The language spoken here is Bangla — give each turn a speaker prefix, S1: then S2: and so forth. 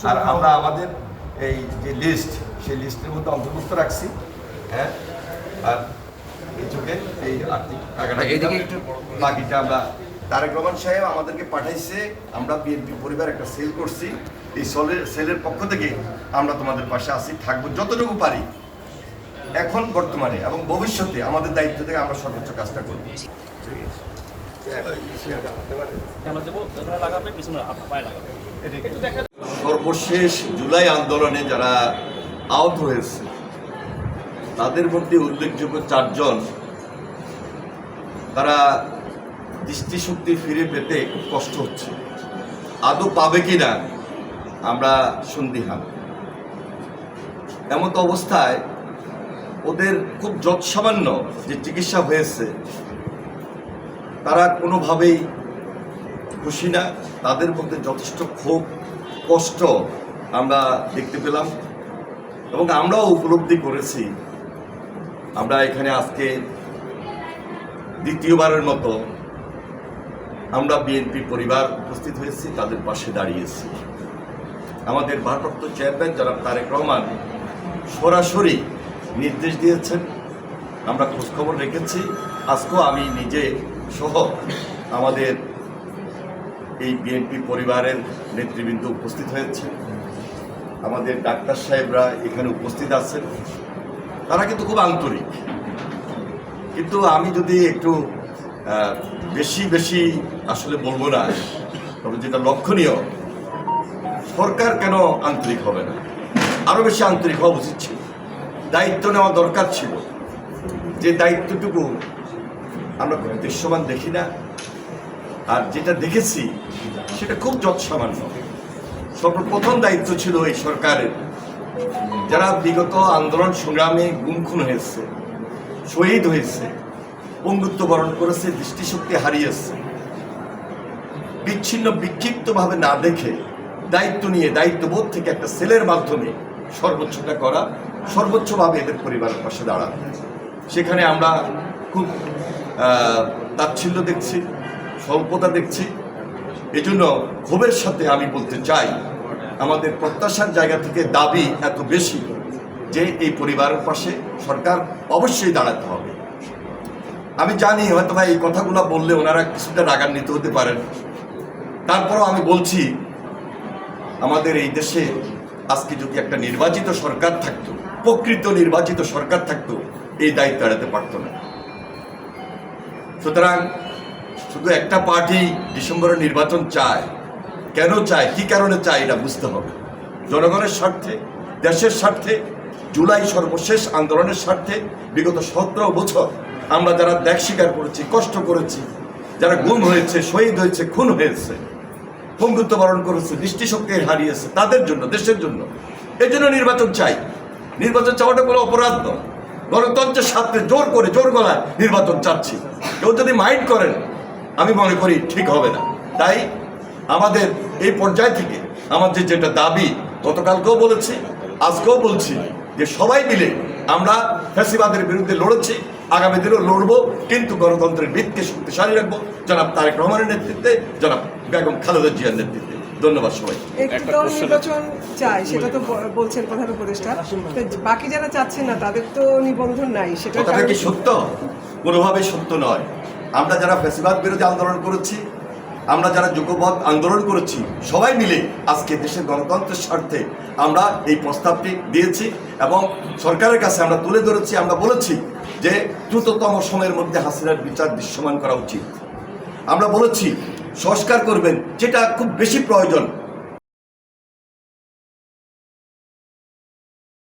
S1: আর আমরা আমাদের এই যে লিস্ট সেই লিস্টের মধ্যে অন্তর্ভুক্ত রাখছি। হ্যাঁ, আর এই চোখে এই আর্থিক টাকাটা বাকিটা আমরা তারেক রহমান সাহেব আমাদেরকে পাঠাইছে। আমরা বিএনপি পরিবার একটা সেল করছি, এই সেলের পক্ষ থেকে আমরা তোমাদের পাশে আছি, থাকবো যতটুকু পারি এখন বর্তমানে এবং ভবিষ্যতে আমাদের দায়িত্ব থেকে আমরা সর্বোচ্চ কাজটা করব। সর্বশেষ জুলাই আন্দোলনে যারা আহত হয়েছে তাদের মধ্যে উল্লেখযোগ্য 4 জন তারা দৃষ্টিশক্তি ফিরে পেতে খুব কষ্ট হচ্ছে। আদৌ পাবে কিনা আমরা সন্দিহান। এমত অবস্থায় ওদের খুব যৎসামান্য যে চিকিৎসা হয়েছে তারা কোনোভাবেই খুশি না। তাদের মধ্যে যথেষ্ট ক্ষোভ কষ্ট আমরা দেখতে পেলাম এবং আমরাও উপলব্ধি করেছি। আমরা এখানে আজকে দ্বিতীয়বারের মতো আমরা বিএনপি পরিবার উপস্থিত হয়েছি, তাদের পাশে দাঁড়িয়েছি। আমাদের ভারপ্রাপ্ত চেয়ারম্যান জনাব তারেক রহমান সরাসরি নির্দেশ দিয়েছেন, আমরা খোঁজখবর রেখেছি। আজকেও আমি নিজে সহ আমাদের এই বিএনপি পরিবারের নেতৃবৃন্দ উপস্থিত হয়েছে। আমাদের ডাক্তার সাহেবরা এখানে উপস্থিত আছেন, তারা কিন্তু খুব আন্তরিক। কিন্তু আমি যদি একটু বেশি আসলে বলবো না, তবে যেটা লক্ষণীয়, সরকার কেন আন্তরিক হবে না? আরো বেশি আন্তরিক হওয়া উচিত ছিল। দায়িত্ব নেওয়া দরকার ছিল। যে দায়িত্বটুকু আমরা খুব দৃশ্যমান দেখি না, আর যেটা দেখেছি সেটা খুব যৎসামান্য। সর্বপ্রথম দায়িত্ব ছিল এই সরকারের, যারা বিগত আন্দোলন সংগ্রামে গুম খুন হয়েছে, শহীদ হয়েছে, বন্ধুত্ব বরণ করেছে, দৃষ্টিশক্তি হারিয়েছে, বিচ্ছিন্ন বিক্ষিপ্তভাবে না দেখে দায়িত্ব নিয়ে দায়িত্ববোধ থেকে একটা সেলের মাধ্যমে সর্বোচ্চটা করা, সর্বোচ্চভাবে এদের পরিবারের পাশে দাঁড়ানো। সেখানে আমরা খুব তাচ্ছিল্য দেখছি, স্বল্পতা দেখছি। এজন্য ক্ষোভের সাথে আমি বলতে চাই, আমাদের প্রত্যাশার জায়গা থেকে দাবি এত বেশি যে এই পরিবারের পাশে সরকার অবশ্যই দাঁড়াতে হবে। আমি জানি হয়তো ভাই এই কথাগুলো বললে ওনারা কিছুটা রাগান্বিত হতে পারেন, তারপরও আমি বলছি, আমাদের এই দেশে আজকে যদি একটা নির্বাচিত সরকার থাকতো, প্রকৃত নির্বাচিত সরকার থাকতো, এই দায়িত্ব এড়াতে পারত না। সুতরাং শুধু একটা পার্টি ডিসেম্বরের নির্বাচন চায়, কেন চায়, কি কারণে চায়, এটা বুঝতে হবে। জনগণের স্বার্থে, দেশের স্বার্থে, জুলাই সর্বশেষ আন্দোলনের স্বার্থে বিগত 17 বছর আমরা যারা ত্যাগ স্বীকার করেছি, কষ্ট করেছি, যারা গুম হয়েছে, শহীদ হয়েছে, খুন হয়েছে, বন্ধুত্ব বরণ করেছে, দৃষ্টিশক্তি হারিয়েছে, তাদের জন্য, দেশের জন্য, এই জন্য নির্বাচন চাই। নির্বাচন চাওয়াটা কোনো অপরাধ নয়। গণতন্ত্রের স্বার্থে জোর করে, জোর গলায় নির্বাচন চাচ্ছি। কেউ যদি মাইন্ড করেন, আমি মনে করি ঠিক হবে না। তাই আমাদের এই পর্যায় থেকে আমাদের যেটা দাবি, গতকালকেও বলেছি, আজকেও বলছি, যে সবাই মিলে আমরা ফ্যাসিবাদের বিরুদ্ধে লড়েছি, আগামী দিনেও লড়বো, কিন্তু গণতন্ত্রের ভিতকে শক্তিশালী রাখবো জনাব তারেক রহমানের নেতৃত্বে, জনাব বেগম খালেদা জিয়ার নেতৃত্বে। ধন্যবাদ সবাই।
S2: নির্বাচন চাই সেটা তো বলছেন প্রধান উপদেষ্টা, বাকি যারা চাচ্ছেন না তাদের তো নিবন্ধন নাই, সেটা
S1: কি সত্য? কোনোভাবেই সত্য নয়। আমরা যারা ফ্যাসিবাদ বিরোধী আন্দোলন করেছি, আমরা যারা যুগপৎ আন্দোলন করেছি, সবাই মিলে আজকে দেশের গণতন্ত্রের স্বার্থে আমরা এই প্রস্তাবটি দিয়েছি এবং সরকারের কাছে আমরা তুলে ধরেছি। আমরা বলেছি যে দ্রুততম সময়ের মধ্যে হাসিনার বিচার দৃশ্যমান করা উচিত। আমরা বলেছি সংস্কার করবেন, যেটা খুব বেশি প্রয়োজন,